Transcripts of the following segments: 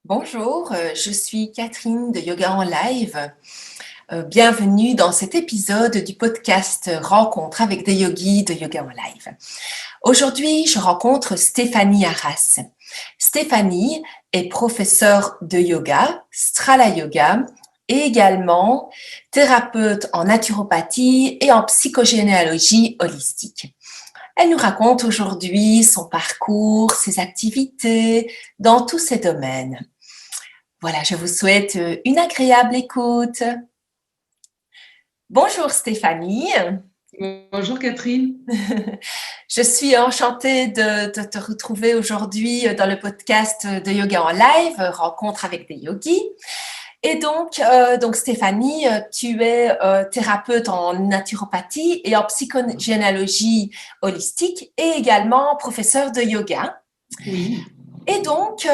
Bonjour, je suis Catherine de Yoga en Live. Bienvenue dans cet épisode du podcast Rencontre avec des yogis de Yoga en Live. Aujourd'hui, je rencontre Stéphanie Arras. Stéphanie est professeure de yoga, Strala Yoga, et également thérapeute en naturopathie et en psychogénéalogie holistique. Elle nous raconte aujourd'hui son parcours, ses activités dans tous ces domaines. Voilà, je vous souhaite une agréable écoute. Bonjour Stéphanie. Bonjour Catherine. Je suis enchantée de te retrouver aujourd'hui dans le podcast de Yoga en Live, Rencontre avec des yogis. Et donc Stéphanie, tu es thérapeute en naturopathie et en psychogénéalogie holistique et également professeure de yoga. Oui, Et donc,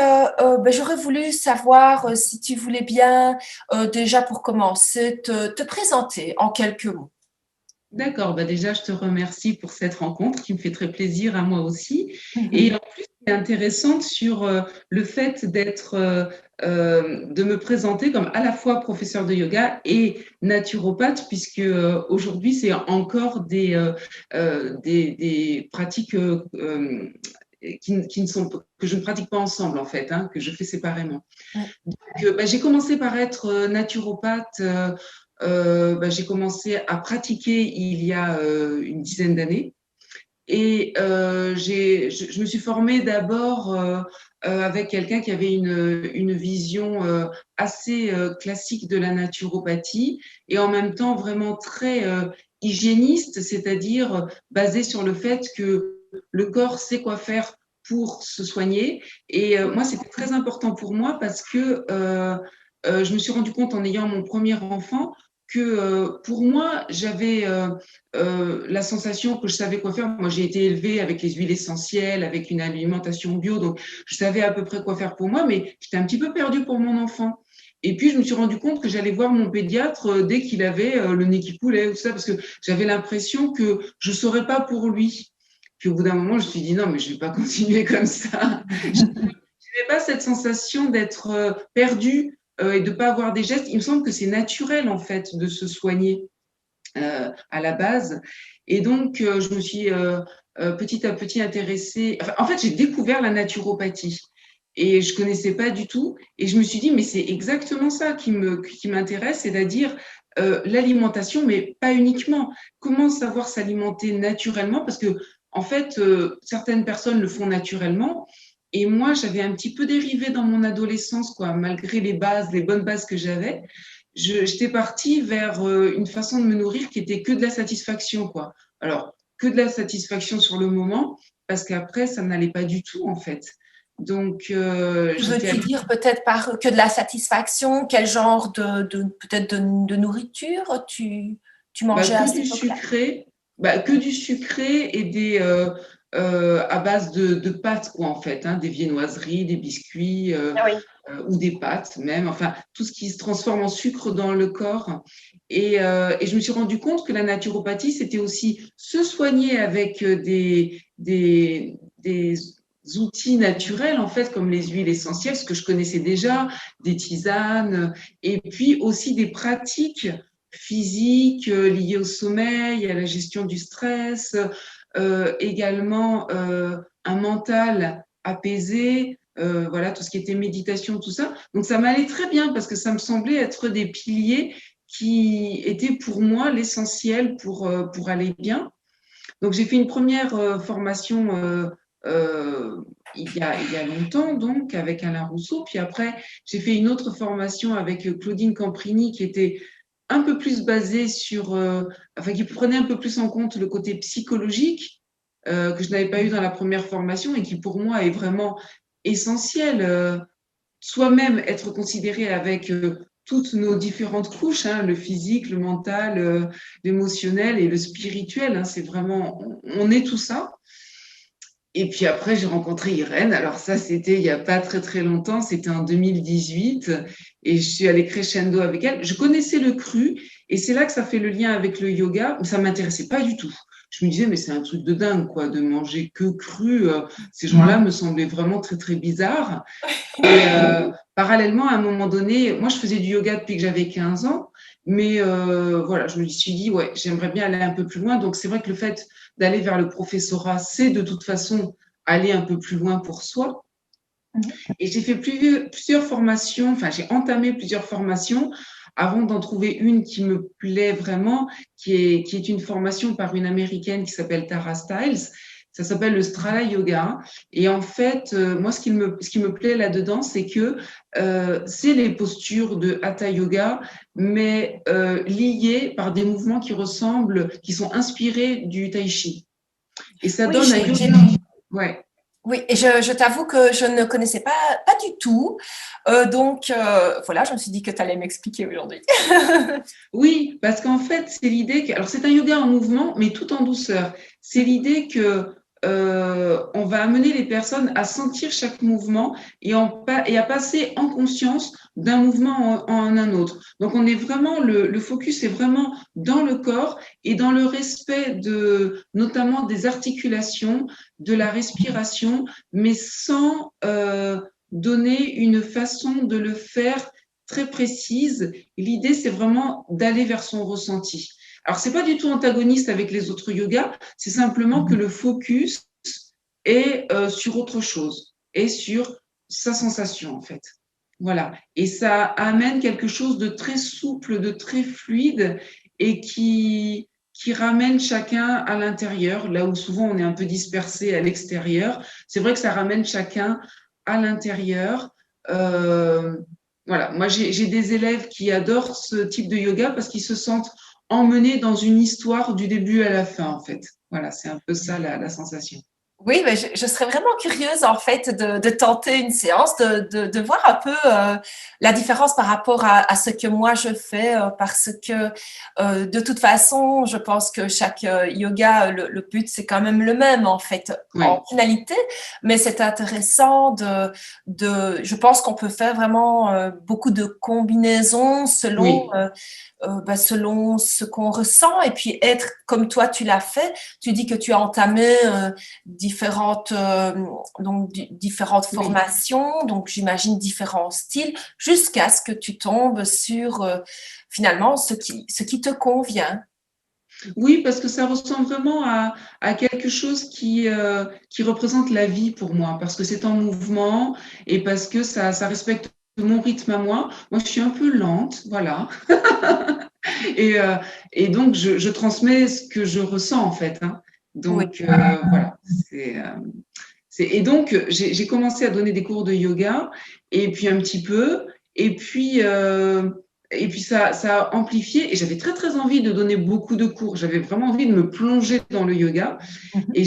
j'aurais voulu savoir si tu voulais bien, déjà pour commencer, te présenter en quelques mots. d'accord. Déjà, je te remercie pour cette rencontre qui me fait très plaisir à moi aussi. Et Mhm. en plus, c'est intéressante sur le fait de me présenter comme à la fois professeur de yoga et naturopathe, puisque aujourd'hui, c'est encore des pratiques qui ne sont, que je ne pratique pas ensemble, en fait, hein, que je fais séparément. J'ai commencé par être naturopathe. J'ai commencé à pratiquer il y a une dizaine d'années. Et je me suis formée d'abord avec quelqu'un qui avait une vision assez classique de la naturopathie et en même temps vraiment très hygiéniste, c'est-à-dire basée sur le fait que le corps sait quoi faire pour se soigner. Et moi, c'était très important pour moi parce que je me suis rendu compte en ayant mon premier enfant que pour moi, j'avais la sensation que je savais quoi faire. Moi, j'ai été élevée avec les huiles essentielles, avec une alimentation bio, donc je savais à peu près quoi faire pour moi, mais j'étais un petit peu perdue pour mon enfant. Et puis, je me suis rendu compte que j'allais voir mon pédiatre dès qu'il avait le nez qui coulait, ou tout ça, parce que j'avais l'impression que je ne saurais pas pour lui. Puis au bout d'un moment, je me suis dit non, mais je ne vais pas continuer comme ça. Je n'avais pas cette sensation d'être perdue et de ne pas avoir des gestes. Il me semble que c'est naturel, en fait, de se soigner à la base. Et donc, je me suis petit à petit intéressée. Enfin, en fait, j'ai découvert la naturopathie et je connaissais pas du tout. Et je me suis dit, mais c'est exactement ça qui m'intéresse, c'est-à-dire l'alimentation, mais pas uniquement. Comment savoir s'alimenter naturellement? Parce que, en fait, certaines personnes le font naturellement. Et moi, j'avais un petit peu dérivé dans mon adolescence, quoi, malgré les bases, les bonnes bases que j'avais. J'étais partie vers une façon de me nourrir qui était que de la satisfaction, quoi. Alors, que de la satisfaction sur le moment, parce qu'après, ça n'allait pas du tout, en fait. Donc, j'étais Veux-tu allée dire peut-être par que de la satisfaction, quel genre peut-être de nourriture tu mangeais à que cette du époque-là? sucré, que du sucré et à base de pâtes, quoi, en fait, hein, des viennoiseries, des biscuits Ah oui. ou des pâtes même, enfin, tout ce qui se transforme en sucre dans le corps. Et je me suis rendu compte que la naturopathie, c'était aussi se soigner avec des outils naturels, en fait, comme les huiles essentielles, ce que je connaissais déjà, des tisanes, et puis aussi des pratiques physiques liées au sommeil, à la gestion du stress, également un mental apaisé, voilà, tout ce qui était méditation, tout ça. Donc ça m'allait très bien parce que ça me semblait être des piliers qui étaient pour moi l'essentiel pour aller bien. Donc j'ai fait une première formation il y a longtemps, donc avec Alain Rousseau. Puis après, j'ai fait une autre formation avec Claudine Camprini qui était un peu plus basée sur, enfin qui prenait un peu plus en compte le côté psychologique que je n'avais pas eu dans la première formation et qui pour moi est vraiment essentiel. Soi-même être considéré avec toutes nos différentes couches, hein, le physique, le mental, l'émotionnel et le spirituel. Hein, c'est vraiment, on est tout ça. Et puis après, j'ai rencontré Irène. Alors ça, c'était il n'y a pas très très longtemps, c'était en 2018. Et je suis allée crescendo avec elle. Je connaissais le cru et c'est là que ça fait le lien avec le yoga. Mais ça ne m'intéressait pas du tout. Je me disais, mais c'est un truc de dingue, quoi, de manger que cru. Ces gens-là me semblaient vraiment très très bizarres. Et parallèlement, à un moment donné, moi, je faisais du yoga depuis que j'avais 15 ans, mais voilà, je me suis dit, ouais, j'aimerais bien aller un peu plus loin. Donc, c'est vrai que le fait d'aller vers le professorat, c'est de toute façon aller un peu plus loin pour soi. Et j'ai fait plusieurs formations, enfin, j'ai entamé plusieurs formations avant d'en trouver une qui me plaît vraiment, qui est une formation par une américaine qui s'appelle Tara Stiles. Ça s'appelle le Strala Yoga. Et en fait, moi, ce qui me plaît là-dedans, c'est que c'est les postures de Hatha Yoga, mais liées par des mouvements qui ressemblent, qui sont inspirés du Tai Chi. Et ça Oui, donne un yoga. Ouais. oui, et je t'avoue que je ne connaissais pas du tout. Donc, voilà, je me suis dit que tu allais m'expliquer aujourd'hui. Oui, parce qu'en fait, c'est l'idée que, alors c'est un yoga en mouvement, mais tout en douceur. C'est l'idée que on va amener les personnes à sentir chaque mouvement et à passer en conscience d'un mouvement en un autre. Donc, on est vraiment le focus est vraiment dans le corps et dans le respect de notamment des articulations, de la respiration, mais sans donner une façon de le faire très précise. L'idée, c'est vraiment d'aller vers son ressenti. Alors, c'est pas du tout antagoniste avec les autres yogas, c'est simplement que le focus est sur autre chose, et sur sa sensation, en fait. Voilà. Et ça amène quelque chose de très souple, de très fluide, et qui ramène chacun à l'intérieur, là où souvent on est un peu dispersé à l'extérieur. C'est vrai que ça ramène chacun à l'intérieur. Voilà, moi j'ai des élèves qui adorent ce type de yoga parce qu'ils se sentent emmenés dans une histoire du début à la fin, en fait. Voilà, c'est un peu ça la sensation. Oui, mais je serais vraiment curieuse en fait de tenter une séance, de voir un peu la différence par rapport à ce que moi je fais, parce que de toute façon, je pense que chaque yoga, le but c'est quand même le même en fait en Oui, finalité, mais c'est intéressant je pense qu'on peut faire vraiment beaucoup de combinaisons oui, selon ce qu'on ressent et puis être comme toi tu l'as fait. Tu dis que tu as entamé différentes oui. formations, donc j'imagine différents styles, jusqu'à ce que tu tombes sur finalement ce qui te convient. Oui, parce que ça ressemble vraiment à quelque chose qui représente la vie pour moi, parce que c'est en mouvement et parce que ça respecte mon rythme à moi. Moi, je suis un peu lente, voilà. Et, euh, et donc, je transmets ce que je ressens, en fait, hein. Oui. Donc, voilà. Et donc, j'ai commencé à donner des cours de yoga, et puis un petit peu, et puis ça a amplifié, et j'avais très, très envie de donner beaucoup de cours. J'avais vraiment envie de me plonger dans le yoga, Mhm. et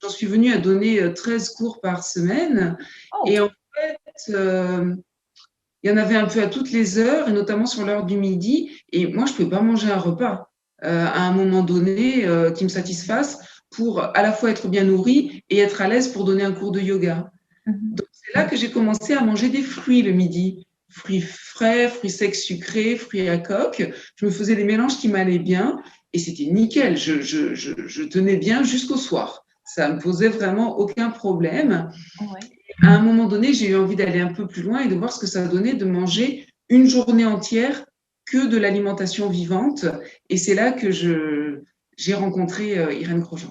j'en suis venue à donner 13 cours par semaine. Oh, Et en fait, il y en avait un peu à toutes les heures, et notamment sur l'heure du midi. Et moi, je ne pouvais pas manger un repas à un moment donné qui me satisfasse pour à la fois être bien nourrie et être à l'aise pour donner un cours de yoga. mhm. Donc, c'est là que j'ai commencé à manger des fruits le midi. Fruits frais, fruits secs sucrés, fruits à coque. Je me faisais des mélanges qui m'allaient bien et c'était nickel. Je tenais bien jusqu'au soir. Ça me posait vraiment aucun problème. Ouais. À un moment donné, j'ai eu envie d'aller un peu plus loin et de voir ce que ça donnait de manger une journée entière que de l'alimentation vivante. Et c'est là que j'ai rencontré Irène Grosjean.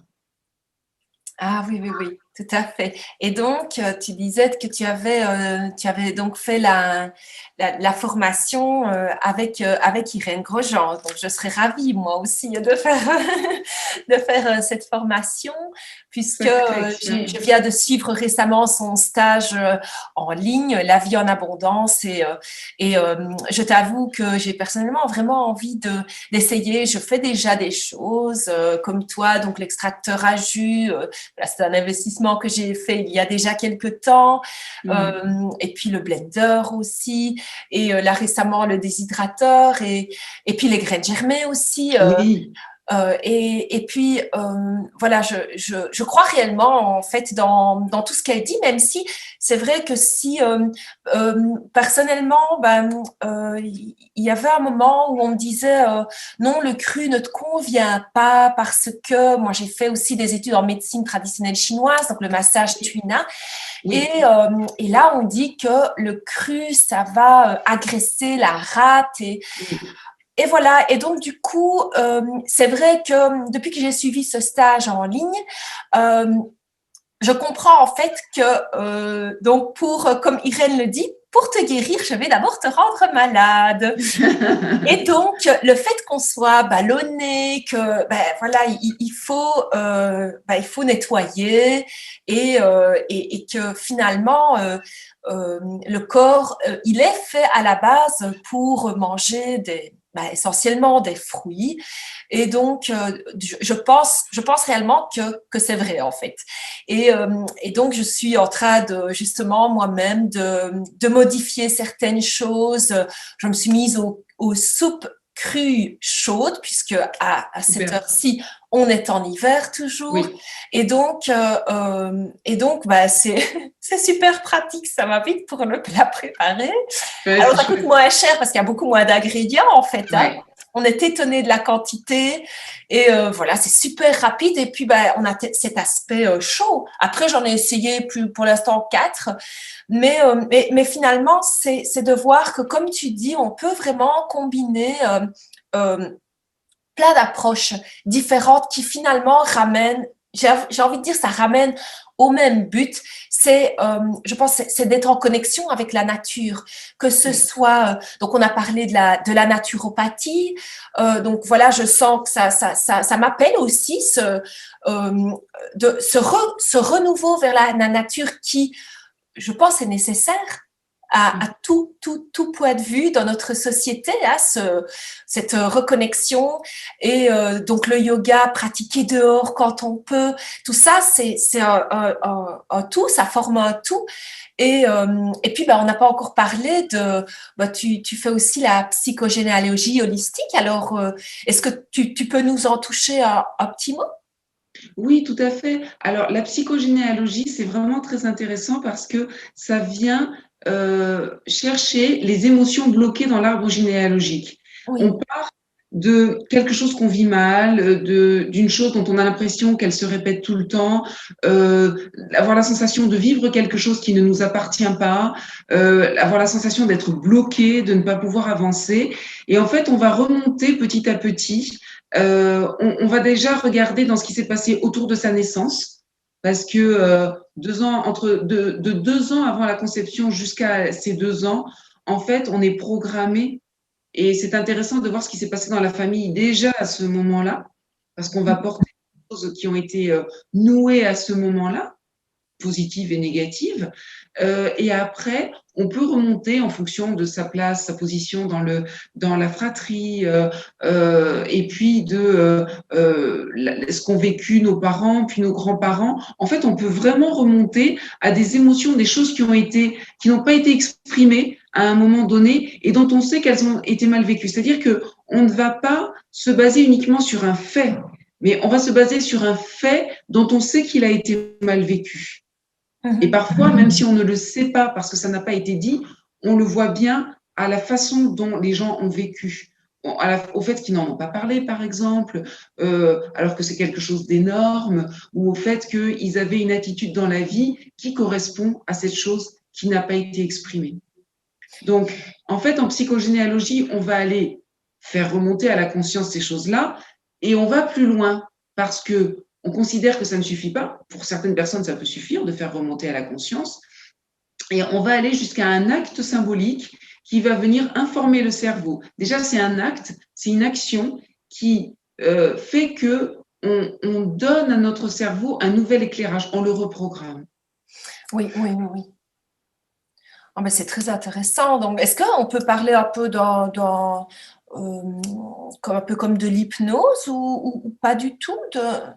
Ah oui, oui, oui, tout à fait. Et donc, tu disais que tu avais donc fait la formation avec Irène Grosjean. Donc, je serais ravie, moi aussi, de faire, de faire cette formation, puisque Sacrée je expérience. viens de suivre récemment son stage en ligne, La vie en abondance. Je t'avoue que j'ai personnellement vraiment envie d'essayer. Je fais déjà des choses comme toi, donc l'extracteur à jus. C'est un investissement que j'ai fait il y a déjà quelques temps. Mm. Et puis le blender aussi. Et là récemment, le déshydrateur. Et puis les graines germées aussi. Oui, Et puis, voilà, je crois réellement, en fait, dans tout ce qu'elle dit, même si c'est vrai que si, personnellement, il y avait un moment où on me disait, non, le cru ne te convient pas parce que moi, j'ai fait aussi des études en médecine traditionnelle chinoise, donc le massage tuina. Oui. Et là, on dit que le cru, ça va agresser la rate Oui. et voilà. Et donc, du coup, c'est vrai que depuis que j'ai suivi ce stage en ligne, euh, je comprends en fait que, donc, comme Irène le dit, pour te guérir, je vais d'abord te rendre malade. Et donc, le fait qu'on soit ballonné, que voilà, il faut nettoyer et que finalement le corps, il est fait à la base pour manger essentiellement des fruits. Et donc, je pense réellement que c'est vrai en fait. Et donc, je suis en train de justement moi-même de modifier certaines choses. Je me suis mise aux soupes crues chaudes, puisque à cette Super. heure-ci, on est en hiver toujours. Oui. Et donc c'est super pratique, ça va vite pour le plat préparé. Ouais, Alors, c'est ça coûte chouette. moins cher parce qu'il y a beaucoup moins d'ingrédients, en fait, hein. Ouais. On est étonné de la quantité et voilà, c'est super rapide. Et puis, on a cet aspect chaud. Après, j'en ai essayé plus pour l'instant 4. Mais finalement, c'est de voir que, comme tu dis, on peut vraiment combiner euh, plein d'approches différentes qui finalement ramènent, j'ai envie de dire, ça ramène au même but. Je pense, c'est d'être en connexion avec la nature, que ce Oui. soit, donc on a parlé de la naturopathie, donc voilà, je sens que ça m'appelle aussi ce renouveau vers la nature qui, je pense, est nécessaire à tout point de vue dans notre société, hein, cette reconnexion et donc le yoga pratiqué dehors quand on peut, tout ça c'est un tout, ça forme un tout. Et puis on n'a pas encore parlé tu fais aussi la psychogénéalogie holistique, alors est-ce que tu peux nous en toucher un petit mot? Oui, tout à fait. Alors, la psychogénéalogie, c'est vraiment très intéressant parce que ça vient chercher les émotions bloquées dans l'arbre généalogique. On Oui. part de quelque chose qu'on vit mal, d'une chose dont on a l'impression qu'elle se répète tout le temps, avoir la sensation de vivre quelque chose qui ne nous appartient pas, avoir la sensation d'être bloqué, de ne pas pouvoir avancer. Et en fait, on va remonter petit à petit on va déjà regarder dans ce qui s'est passé autour de sa naissance, parce que 2 ans, de 2 ans avant la conception jusqu'à ces 2 ans, en fait, on est programmé. Et c'est intéressant de voir ce qui s'est passé dans la famille déjà à ce moment-là, parce qu'on va porter des choses qui ont été nouées à ce moment-là, positives et négatives. Et après, on peut remonter en fonction de sa place, sa position dans la fratrie, et puis de ce qu'ont vécu nos parents, puis nos grands-parents. En fait, on peut vraiment remonter à des émotions, des choses qui n'ont pas été exprimées à un moment donné et dont on sait qu'elles ont été mal vécues. C'est-à-dire que on ne va pas se baser uniquement sur un fait, mais on va se baser sur un fait dont on sait qu'il a été mal vécu. Et parfois, même si on ne le sait pas parce que ça n'a pas été dit, on le voit bien à la façon dont les gens ont vécu. Au fait qu'ils n'en ont pas parlé, par exemple, alors que c'est quelque chose d'énorme, ou au fait qu'ils avaient une attitude dans la vie qui correspond à cette chose qui n'a pas été exprimée. Donc, en fait, en psychogénéalogie, on va aller faire remonter à la conscience ces choses-là et on va plus loin parce que on considère que ça ne suffit pas. Pour certaines personnes, ça peut suffire de faire remonter à la conscience. Et on va aller jusqu'à un acte symbolique qui va venir informer le cerveau. Déjà, c'est un acte, c'est une action qui fait que on donne à notre cerveau un nouvel éclairage, on le reprogramme. Oui, oui, oui, oui. Ah, mais c'est très intéressant. Donc, est-ce qu'on peut parler un peu un peu comme de l'hypnose ou pas du tout Alors,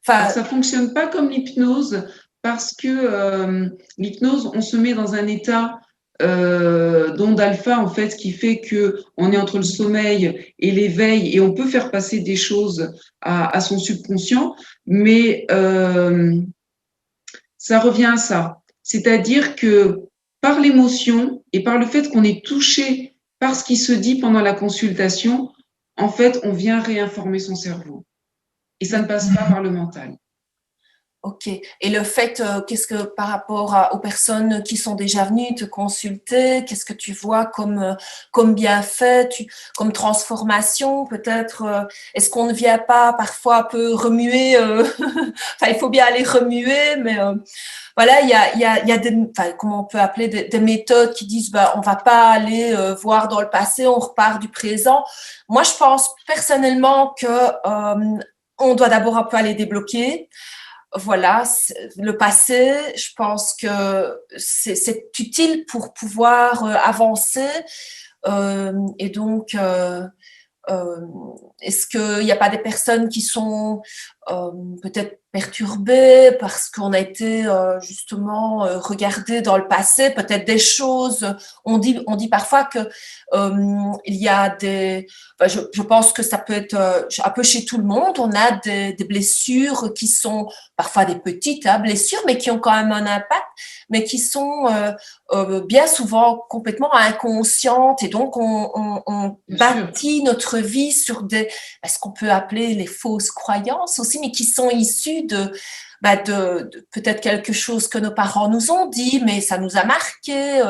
enfin, ça fonctionne pas comme l'hypnose parce que l'hypnose, on se met dans un état d'onde alpha en fait qui fait que on est entre le sommeil et l'éveil et on peut faire passer des choses à son subconscient, mais ça revient à ça. C'est-à-dire que par l'émotion et par le fait qu'on est touché par ce qui se dit pendant la consultation, en fait, on vient réinformer son cerveau. Et ça ne passe pas par le mental. Ok. Et le fait, qu'est-ce que par rapport aux personnes qui sont déjà venues te consulter, qu'est-ce que tu vois comme bienfait, comme transformation peut-être est-ce qu'on ne vient pas parfois un peu remuer enfin, il faut bien aller remuer, mais voilà, il y a des, enfin, comment on peut appeler des méthodes qui disent, bah, on va pas aller voir dans le passé, on repart du présent. Moi, je pense personnellement que on doit d'abord un peu aller débloquer. Voilà, le passé, je pense que c'est utile pour pouvoir avancer. Et donc, est-ce qu'il n'y a pas des personnes qui sont peut-être perturbées parce qu'on a été justement regardé dans le passé, peut-être des choses. On dit parfois que il y a des. Enfin, je pense que ça peut être un peu chez tout le monde. On a des blessures qui sont parfois des petites blessures, mais qui ont quand même un impact, mais qui sont bien souvent complètement inconscientes. Et donc, on bâtit notre vie sur ce qu'on peut appeler les fausses croyances aussi, mais qui sont issues de peut-être quelque chose que nos parents nous ont dit, mais ça nous a marqué.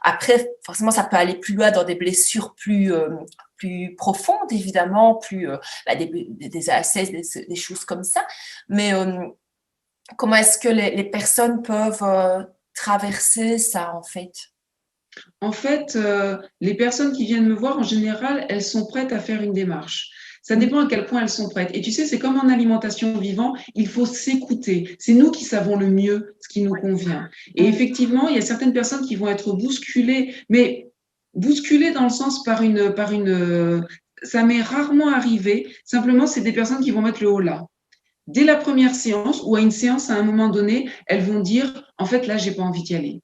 Après, forcément, ça peut aller plus loin dans des blessures plus profondes, évidemment, des ASS, des choses comme ça. Mais comment est-ce que les personnes peuvent traverser ça, en fait? En fait, les personnes qui viennent me voir, en général, elles sont prêtes à faire une démarche. Ça dépend à quel point elles sont prêtes. Et tu sais, c'est comme en alimentation vivant, il faut s'écouter. C'est nous qui savons le mieux ce qui nous convient. Et effectivement, il y a certaines personnes qui vont être bousculées, mais bousculées dans le sens ça m'est rarement arrivé. Simplement, c'est des personnes qui vont mettre le haut là. Dès la première séance ou à une séance à un moment donné, elles vont dire, en fait, là, j'ai pas envie d'y aller.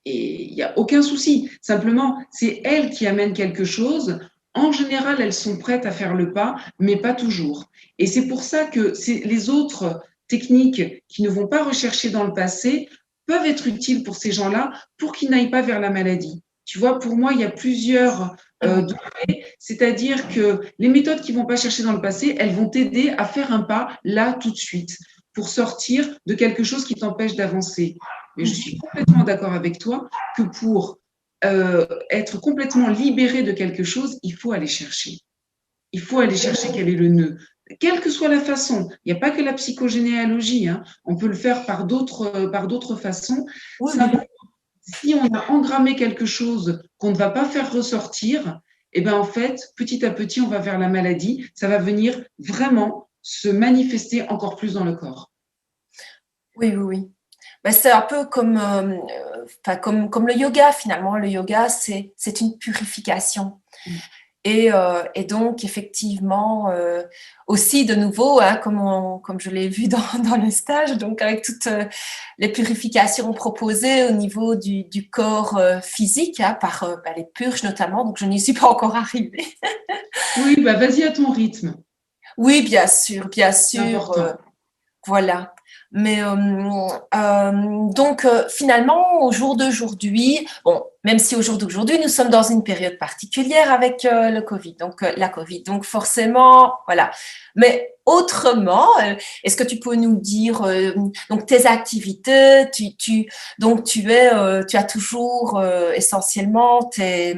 Et il n'y a aucun souci. Simplement, c'est elles qui amènent quelque chose. En général, elles sont prêtes à faire le pas, mais pas toujours. Et c'est pour ça que les autres techniques qui ne vont pas rechercher dans le passé peuvent être utiles pour ces gens-là pour qu'ils n'aillent pas vers la maladie. Tu vois, pour moi, il y a plusieurs degrés. C'est-à-dire que les méthodes qui ne vont pas chercher dans le passé, elles vont t'aider à faire un pas là tout de suite pour sortir de quelque chose qui t'empêche d'avancer. Mais je suis complètement d'accord avec toi que pour être complètement libéré de quelque chose, il faut aller chercher. Il faut aller chercher quel est le nœud. Quelle que soit la façon, il n'y a pas que la psychogénéalogie, hein. On peut le faire par d'autres façons. Oui, simplement, si on a engrammé quelque chose qu'on ne va pas faire ressortir, eh ben en fait, petit à petit, on va vers la maladie. Ça va venir vraiment se manifester encore plus dans le corps. oui, oui, oui. Ben, c'est un peu comme le yoga finalement. Le yoga, c'est une purification. Et donc, effectivement, aussi de nouveau, hein, comme je l'ai vu dans le stage, donc avec toutes les purifications proposées au niveau du corps physique, hein, par les purges notamment, donc je n'y suis pas encore arrivée. Oui, bah vas-y à ton rythme. Oui, bien C'est sûr, important. voilà. Mais donc finalement, au jour d'aujourd'hui, bon, même si au jour d'aujourd'hui, nous sommes dans une période particulière avec le Covid, donc la Covid, donc forcément, voilà. Mais autrement, est-ce que tu peux nous dire donc tes activités, donc tu as toujours essentiellement tes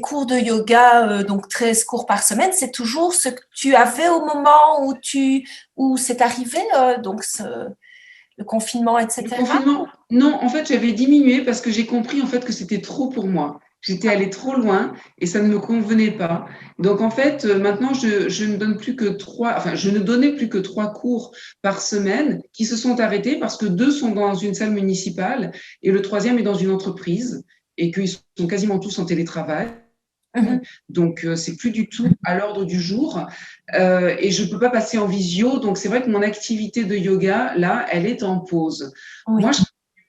cours de yoga, donc 13 cours par semaine, c'est toujours ce que tu avais au moment où c'est arrivé, donc le confinement, Le etc. confinement, non, en fait, j'avais diminué parce que j'ai compris en fait que c'était trop pour moi. J'étais allée trop loin et ça ne me convenait pas. Donc en fait, maintenant, je ne donne plus que je ne donnais plus que 3 cours par semaine qui se sont arrêtés parce que 2 sont dans une salle municipale et le troisième est dans une entreprise et qu'ils sont quasiment tous en télétravail. Donc, c'est plus du tout à l'ordre du jour et je peux pas passer en visio. Donc, c'est vrai que mon activité de yoga, là, elle est en pause. Oui. Moi, je fais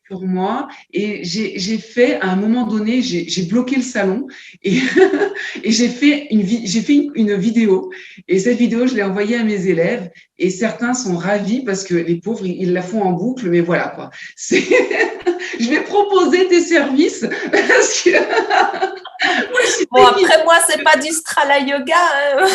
sur moi et j'ai fait, à un moment donné, j'ai bloqué le salon et, et j'ai fait une vidéo. Et cette vidéo, je l'ai envoyée à mes élèves et certains sont ravis parce que les pauvres, ils la font en boucle, mais voilà quoi. Je vais proposer tes services parce que moi, je suis Bon, après, moi, c'est pas du Strala Yoga, hein.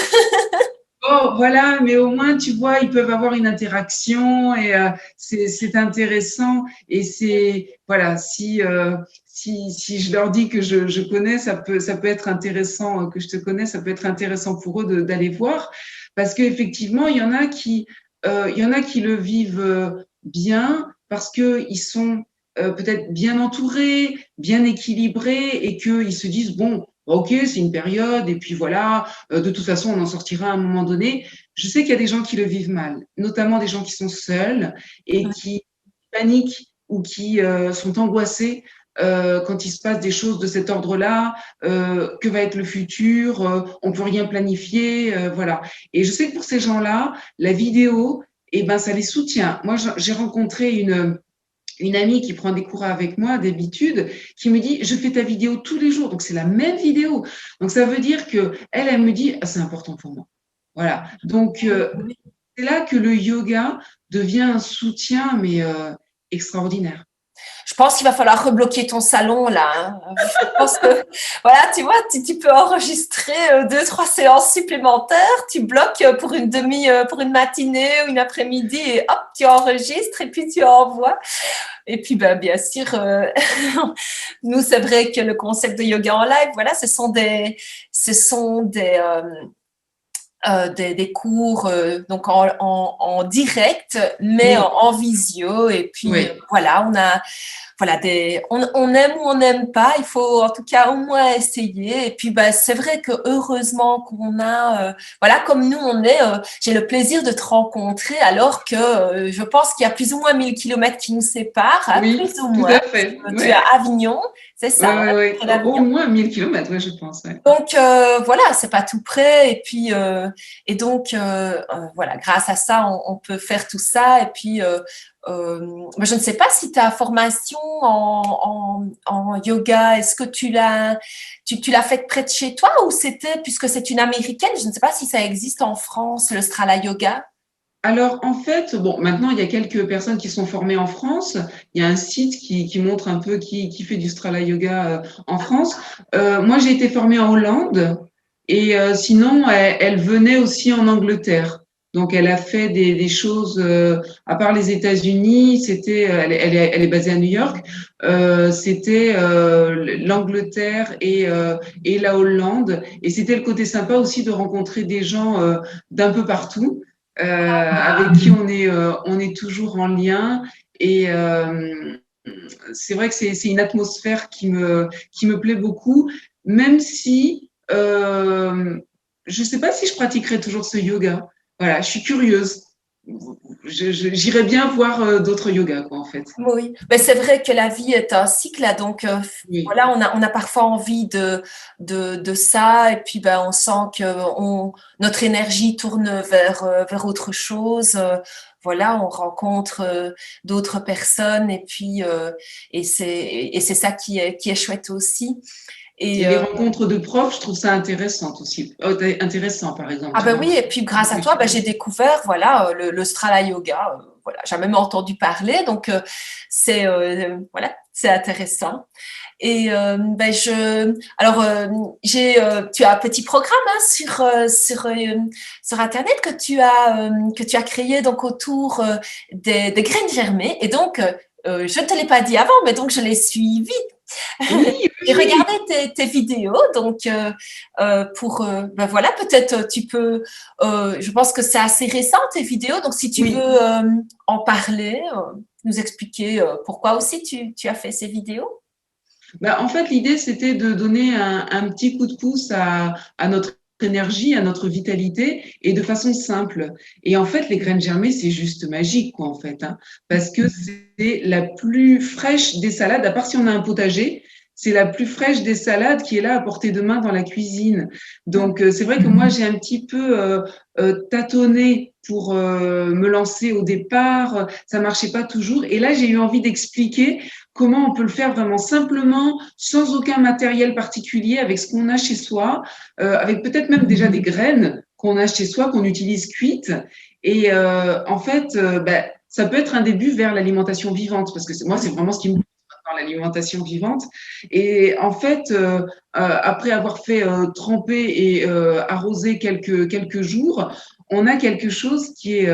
oh, voilà, mais au moins, tu vois, ils peuvent avoir une interaction et c'est intéressant. Et c'est, voilà, si je leur dis que je connais, ça peut être intéressant, que je te connais, ça peut être intéressant pour eux d'aller voir. Parce qu'effectivement, il y en a qui le vivent bien parce qu'ils sont peut-être bien entourés, bien équilibrés et qu'ils se disent, bon, ok, c'est une période et puis voilà, de toute façon, on en sortira à un moment donné. Je sais qu'il y a des gens qui le vivent mal, notamment des gens qui sont seuls et qui paniquent ou qui sont angoissés quand il se passe des choses de cet ordre-là, que va être le futur, on peut rien planifier, voilà. Et je sais que pour ces gens-là, la vidéo, eh ben, ça les soutient. Moi, j'ai rencontré une amie qui prend des cours avec moi d'habitude, qui me dit, je fais ta vidéo tous les jours. Donc, c'est la même vidéo. Donc, ça veut dire que elle me dit, ah, c'est important pour moi. Voilà. Donc, c'est là que le yoga devient un soutien, mais extraordinaire. Je pense qu'il va falloir rebloquer ton salon là, hein. Je pense que voilà, tu vois, tu peux enregistrer 2, 3 séances supplémentaires. Tu bloques pour une matinée ou une après-midi et hop, tu enregistres et puis tu envoies. Et puis ben, bien sûr, nous c'est vrai que le concept de yoga en live, voilà, ce sont des cours donc en direct, mais Oui, en visio. Et puis oui. voilà, on aime ou on n'aime pas, il faut en tout cas au moins essayer. Et puis bah, c'est vrai que heureusement qu'on a, voilà, comme nous on est, j'ai le plaisir de te rencontrer alors que je pense qu'il y a plus ou moins 1000 kilomètres qui nous séparent, hein, Oui, plus ou tout moins. à fait. Tu es Ouais. à Avignon, c'est ça, Ouais, hein, ouais, ouais. près d'Avignon. Au moins 1000 kilomètres, ouais, je pense. Ouais. Donc voilà, c'est pas tout près et puis donc voilà, grâce à ça on peut faire tout ça et puis je ne sais pas si ta formation en yoga, est-ce que tu l'as faite près de chez toi ou c'était puisque c'est une américaine, je ne sais pas si ça existe en France le Strala Yoga. Alors, en fait, bon, maintenant, il y a quelques personnes qui sont formées en France. Il y a un site qui montre un peu qui fait du Strala Yoga en France. Moi, j'ai été formée en Hollande et sinon, elle venait aussi en Angleterre. Donc, elle a fait des choses, à part les États-Unis, c'était, elle est basée à New York, c'était l'Angleterre et la Hollande. Et c'était le côté sympa aussi de rencontrer des gens d'un peu partout avec qui on est toujours en lien. Et c'est vrai que c'est une atmosphère qui me plaît beaucoup, même si je ne sais pas si je pratiquerai toujours ce yoga. Voilà, je suis curieuse. J'irais bien voir d'autres yogas, quoi, en fait. Oui, mais c'est vrai que la vie est un cycle, là, donc Oui, voilà, on a parfois envie de ça, et puis ben, on sent que notre énergie tourne vers autre chose. Voilà, on rencontre d'autres personnes, et puis et c'est ça qui est chouette aussi. et Et les rencontres de profs, je trouve ça intéressant aussi. Oh, intéressant, par exemple, ah tu ben vois. oui, et puis grâce à toi, ben, j'ai découvert voilà le Strala Yoga. Voilà, j'ai même entendu parler, donc c'est voilà, c'est intéressant. Et ben alors tu as un petit programme hein, sur internet que tu as créé donc autour des graines germées. Et donc je ne te l'ai pas dit avant, mais donc je l'ai suivi. Oui, J'ai oui, oui. regardé tes vidéos, donc pour ben voilà, peut-être tu peux. Je pense que c'est assez récent tes vidéos, donc si tu veux Oui. en parler, nous expliquer pourquoi aussi tu as fait ces vidéos. Bah, en fait, l'idée, c'était de donner un petit coup de pouce à notre énergie, à notre vitalité, et de façon simple. Et en fait, les graines germées, c'est juste magique, quoi, en fait, hein, parce que c'est la plus fraîche des salades, à part si on a un potager, c'est la plus fraîche des salades qui est là à portée de main dans la cuisine. Donc, c'est vrai que moi, j'ai un petit peu tâtonné pour me lancer au départ. Ça marchait pas toujours. Et là, j'ai eu envie d'expliquer comment on peut le faire vraiment simplement, sans aucun matériel particulier, avec ce qu'on a chez soi, avec peut-être même déjà des graines qu'on a chez soi, qu'on utilise cuites. Et en fait, ça peut être un début vers l'alimentation vivante, parce que moi, c'est vraiment ce qui me plaît dans l'alimentation vivante. Et en fait, après avoir fait tremper et arroser quelques jours, on a quelque chose qui est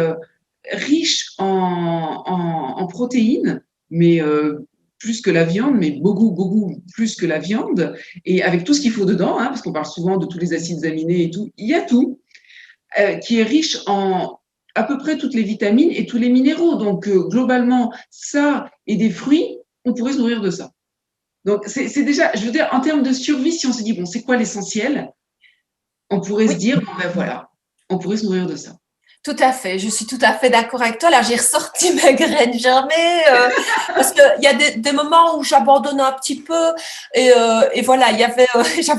riche en protéines, mais plus que la viande, mais beaucoup plus que la viande, et avec tout ce qu'il faut dedans, hein, parce qu'on parle souvent de tous les acides aminés et tout, il y a tout, qui est riche en à peu près toutes les vitamines et tous les minéraux. Donc, globalement, ça et des fruits, on pourrait se nourrir de ça. Donc, c'est déjà, je veux dire, en termes de survie, si on se dit, bon, c'est quoi l'essentiel? On pourrait se Oui. dire, bon, ben voilà, on pourrait se nourrir de ça. Tout à fait, je suis tout à fait d'accord avec toi. Là, j'ai ressorti mes graines germées parce qu'il y a des moments où j'abandonne un petit peu et voilà, j'avais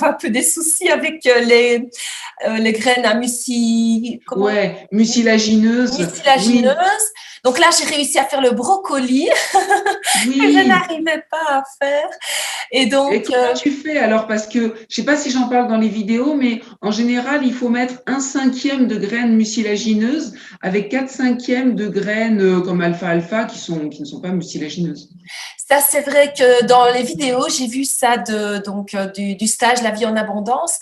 un peu des soucis avec les graines à Ouais, mucilagineuse, oui, mucilagineuses. Donc là, j'ai réussi à faire le brocoli que je oui. n'arrivais pas à faire. Et Et donc, comment tu fais alors? Parce que je sais pas si j'en parle dans les vidéos, mais en général, il faut mettre 1/5 de graines mucilagineuses avec 4/5 de graines comme alfalfa qui ne sont pas mucilagineuses. ça, c'est vrai que dans les vidéos, j'ai vu ça du stage La vie en abondance.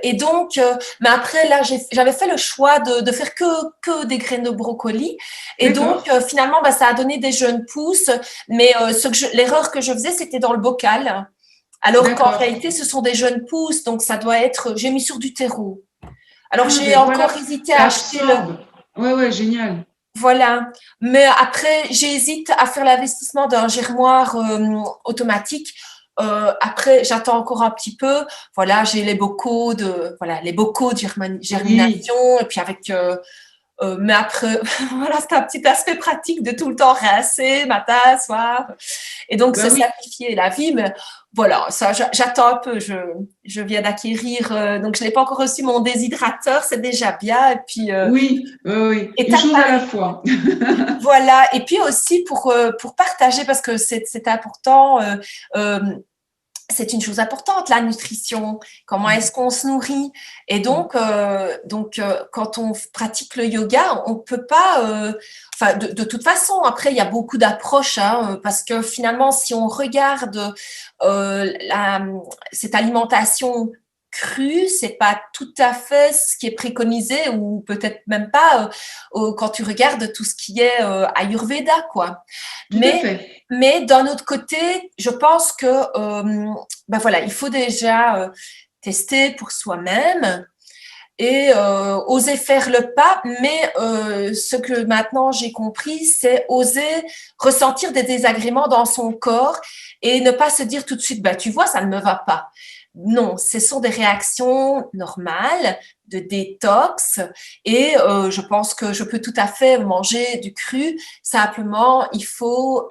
Et donc, mais après, là, j'avais fait le choix de faire que des graines de brocoli. Et donc, D'accord, finalement, ça a donné des jeunes pousses. Mais l'erreur que je faisais, c'était dans le bocal. Alors qu'en d'accord. réalité, ce sont des jeunes pousses. Donc, ça doit être, j'ai mis sur du terreau. Alors, Ah j'ai ben voilà, encore hésité à ça acheter le, absorbe. Ouais, ouais, génial. voilà. Mais après, j'hésite à faire l'investissement d'un germoir automatique. Après, j'attends encore un petit peu. Voilà, j'ai les bocaux de Oui, germination. Et puis avec, mais après, voilà, c'est un petit aspect pratique de tout le temps rincer, matin, soir. Et donc, bah se oui, simplifier la vie. Mais voilà, ça, j'attends un peu. Je viens d'acquérir, donc je n'ai pas encore reçu mon déshydrateur, c'est déjà bien. Et puis, oui, oui, oui. Une étape chose à la fois. voilà, et puis aussi pour partager, parce que c'est important, euh, c'est une chose importante, la nutrition, comment est-ce qu'on se nourrit. Et donc, quand on pratique le yoga, on peut pas, enfin, de toute façon, après, il y a beaucoup d'approches, hein, parce que finalement, si on regarde cette alimentation crue, c'est pas tout à fait ce qui est préconisé, ou peut-être même pas quand tu regardes tout ce qui est Ayurveda, quoi. Tout à Mais fait. mais d'un autre côté, je pense que voilà, il faut déjà tester pour soi-même et oser faire le pas. Mais ce que maintenant j'ai compris, c'est oser ressentir des désagréments dans son corps et ne pas se dire tout de suite, bah, tu vois, ça ne me va pas. Non, ce sont des réactions normales de détox et je pense que je peux tout à fait manger du cru. Simplement, il faut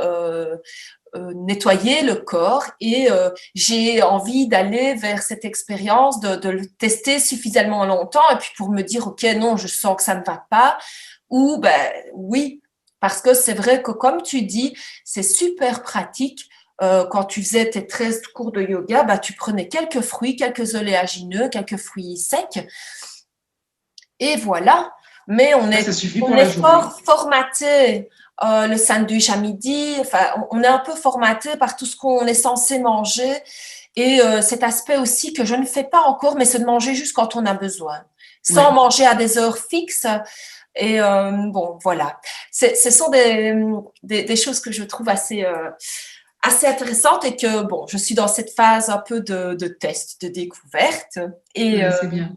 nettoyer le corps et j'ai envie d'aller vers cette expérience de le tester suffisamment longtemps et puis pour me dire ok non je sens que ça ne va pas ou ben oui parce que c'est vrai que comme tu dis c'est super pratique quand tu faisais tes 13 cours de yoga bah, tu prenais quelques fruits, quelques oléagineux, quelques fruits secs et voilà. Mais Bah, ça suffit on pour la est journée. fort formaté. Le sandwich à midi, enfin, on est un peu formaté par tout ce qu'on est censé manger. Et cet aspect aussi que je ne fais pas encore, mais c'est de manger juste quand on a besoin, sans Ouais. manger à des heures fixes. Et bon, voilà. Ce sont des choses que je trouve assez intéressantes et que, bon, je suis dans cette phase un peu de test, de découverte. Et Ouais, c'est bien.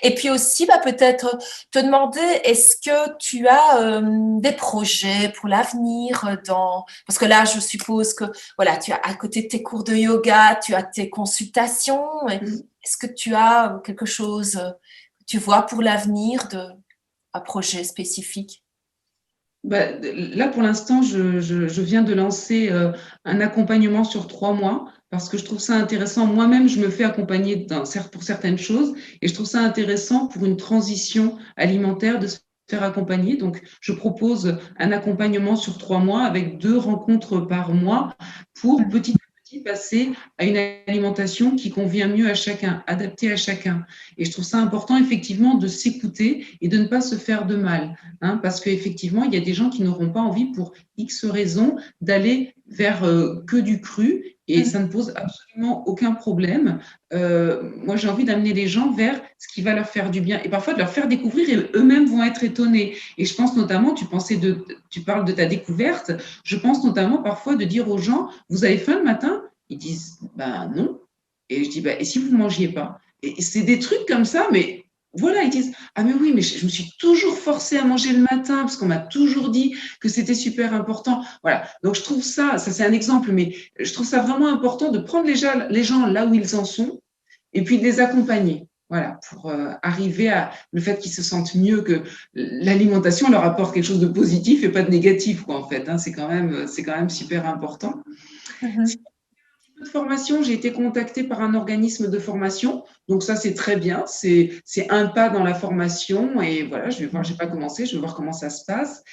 et puis aussi, bah, peut-être te demander, est-ce que tu as des projets pour l'avenir parce que là, je suppose que, voilà, tu as à côté de tes cours de yoga, tu as tes consultations. Mm. Est-ce que tu as quelque chose que tu vois pour l'avenir un projet spécifique? Bah, là, pour l'instant, je viens de lancer un accompagnement sur 3 mois parce que je trouve ça intéressant. Moi-même, je me fais accompagner pour certaines choses et je trouve ça intéressant pour une transition alimentaire de se faire accompagner. Donc, je propose un accompagnement sur 3 mois avec 2 rencontres par mois pour petit à petit passer à une alimentation qui convient mieux à chacun, adaptée à chacun. Et je trouve ça important, effectivement, de s'écouter et de ne pas se faire de mal, hein, parce qu'effectivement, il y a des gens qui n'auront pas envie, pour X raisons, d'aller vers que du cru, et ça ne pose absolument aucun problème. Moi, j'ai envie d'amener les gens vers ce qui va leur faire du bien et parfois de leur faire découvrir, et eux-mêmes vont être étonnés. Et je pense notamment, tu parles de ta découverte, je pense notamment parfois de dire aux gens, vous avez faim le matin? Ils disent, ben non. Et je dis, ben, et si vous ne mangiez pas? Et c'est des trucs comme ça, mais voilà, ils disent, ah mais oui, mais je me suis toujours forcée à manger le matin parce qu'on m'a toujours dit que c'était super important. Voilà, donc je trouve ça c'est un exemple, mais je trouve ça vraiment important de prendre les gens là où ils en sont et puis de les accompagner. Voilà, pour arriver à le fait qu'ils se sentent mieux, que l'alimentation leur apporte quelque chose de positif et pas de négatif, quoi, en fait. Hein, c'est quand même super important. De formation, j'ai été contactée par un organisme de formation. Donc ça, c'est très bien. C'est un pas dans la formation. Et voilà, je vais voir, j'ai pas commencé, je vais voir comment ça se passe.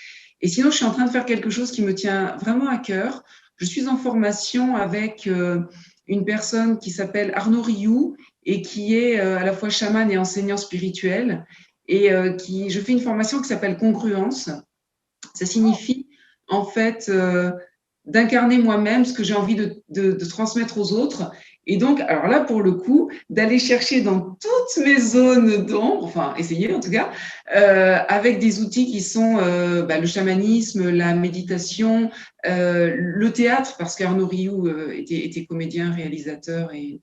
Et sinon, je suis en train de faire quelque chose qui me tient vraiment à cœur. Je suis en formation avec une personne qui s'appelle Arnaud Rioux et qui est à la fois chaman et enseignant spirituel. Et je fais une formation qui s'appelle Congruence. Ça signifie, en fait, d'incarner moi-même ce que j'ai envie de transmettre aux autres. Et donc, alors là, pour le coup, d'aller chercher dans toutes mes zones d'ombre, enfin, essayer en tout cas, avec des outils qui sont le chamanisme, la méditation, le théâtre, parce qu'Arnaud Rioux était comédien, réalisateur et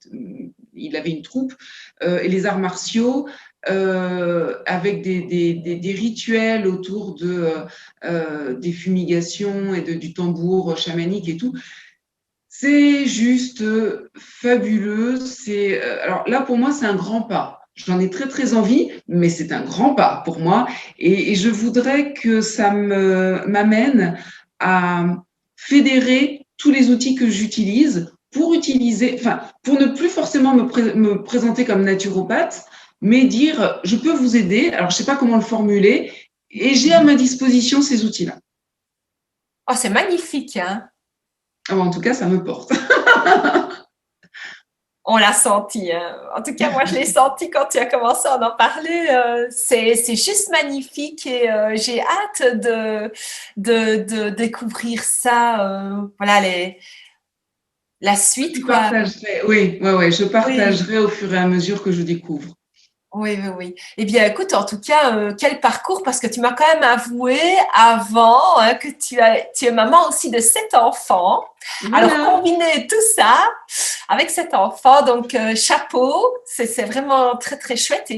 il avait une troupe, et les arts martiaux, avec des rituels autour des fumigations et du tambour chamanique et tout. C'est juste fabuleux. Alors là, pour moi, c'est un grand pas. J'en ai très, très envie, mais c'est un grand pas pour moi. Et je voudrais que ça m'amène à fédérer tous les outils que j'utilise pour ne plus forcément me présenter comme naturopathe, mais dire, je peux vous aider. Alors, je ne sais pas comment le formuler, et j'ai à ma disposition ces outils-là. Oh, c'est magnifique, hein? En tout cas, ça me porte. On l'a senti, hein. En tout cas, moi, je l'ai senti quand tu as commencé à en parler. C'est juste magnifique et j'ai hâte de découvrir ça. Voilà, la suite, quoi. Je partagerai au fur et à mesure que je découvre. Oui, oui, oui. Eh bien, écoute, en tout cas, quel parcours, parce que tu m'as quand même avoué avant que tu es maman aussi de 7 enfants. Voilà. Alors, combiner tout ça avec 7 enfants, donc chapeau, c'est vraiment très, très chouette.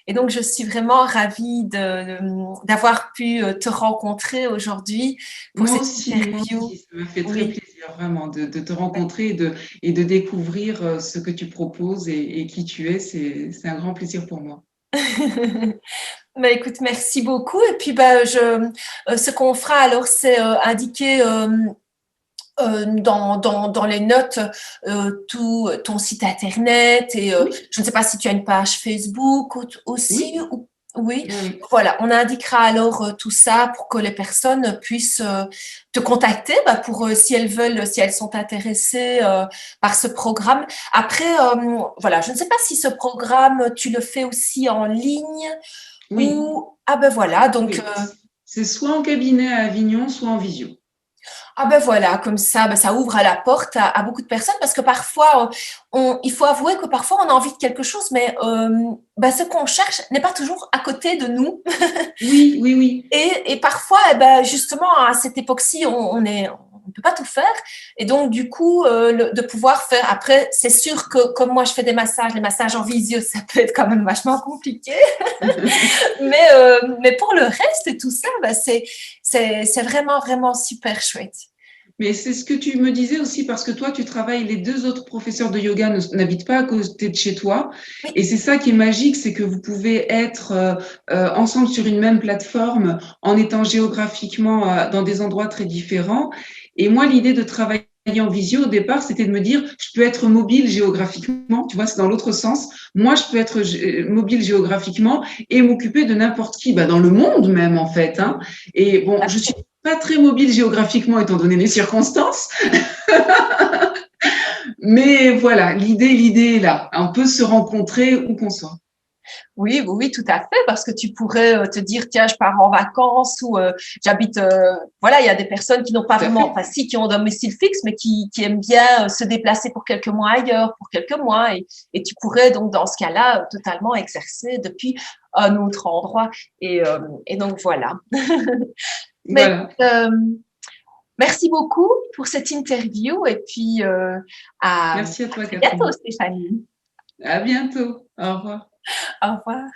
Et donc, je suis vraiment ravie d'avoir pu te rencontrer aujourd'hui pour Moi cette aussi, interview. ça m'a fait très plaisir vraiment de te rencontrer et de découvrir ce que tu proposes et qui tu es. C'est un grand plaisir pour moi. Bah, écoute, merci beaucoup. Et puis, ce qu'on fera alors, c'est indiquer dans les notes tout ton site internet et je ne sais pas si tu as une page Facebook aussi. Oui, voilà, on indiquera alors tout ça pour que les personnes puissent te contacter pour si elles veulent, si elles sont intéressées par ce programme. Après, voilà, je ne sais pas si ce programme, tu le fais aussi en ligne ou… Ah ben voilà, donc… C'est soit en cabinet à Avignon, soit en visio. Ah ben voilà, comme ça, ça ouvre à la porte à beaucoup de personnes parce que parfois, il faut avouer que parfois on a envie de quelque chose, mais ce qu'on cherche n'est pas toujours à côté de nous. Oui. Et parfois, justement, à cette époque-ci, on ne peut pas tout faire. Et donc, du coup, de pouvoir faire… Après, c'est sûr que comme moi, je fais des massages, les massages en visio, ça peut être quand même vachement compliqué. mais pour le reste et tout ça, c'est vraiment, vraiment super chouette. Mais c'est ce que tu me disais aussi, parce que toi, tu travailles, les 2 autres professeurs de yoga n'habitent pas à côté de chez toi. Oui. Et c'est ça qui est magique, c'est que vous pouvez être ensemble sur une même plateforme en étant géographiquement dans des endroits très différents. Et moi, l'idée de travailler en visio au départ, c'était de me dire, je peux être mobile géographiquement, tu vois, c'est dans l'autre sens. Moi, je peux être mobile géographiquement et m'occuper de n'importe qui, dans le monde même en fait. Hein. Et bon, je suis pas très mobile géographiquement étant donné les circonstances. Mais voilà, l'idée est là. On peut se rencontrer où qu'on soit. Oui, oui, tout à fait, parce que tu pourrais te dire, tiens, je pars en vacances ou j'habite. Voilà, il y a des personnes qui n'ont pas vraiment, enfin, si, qui ont un domicile fixe, mais qui aiment bien se déplacer pour quelques mois ailleurs, pour quelques mois, et tu pourrais donc dans ce cas-là totalement exercer depuis un autre endroit. Et donc voilà. Mais Voilà. merci beaucoup pour cette interview et puis à Merci à toi, très bientôt, Catherine. Stéphanie. À bientôt. Au revoir. Au revoir.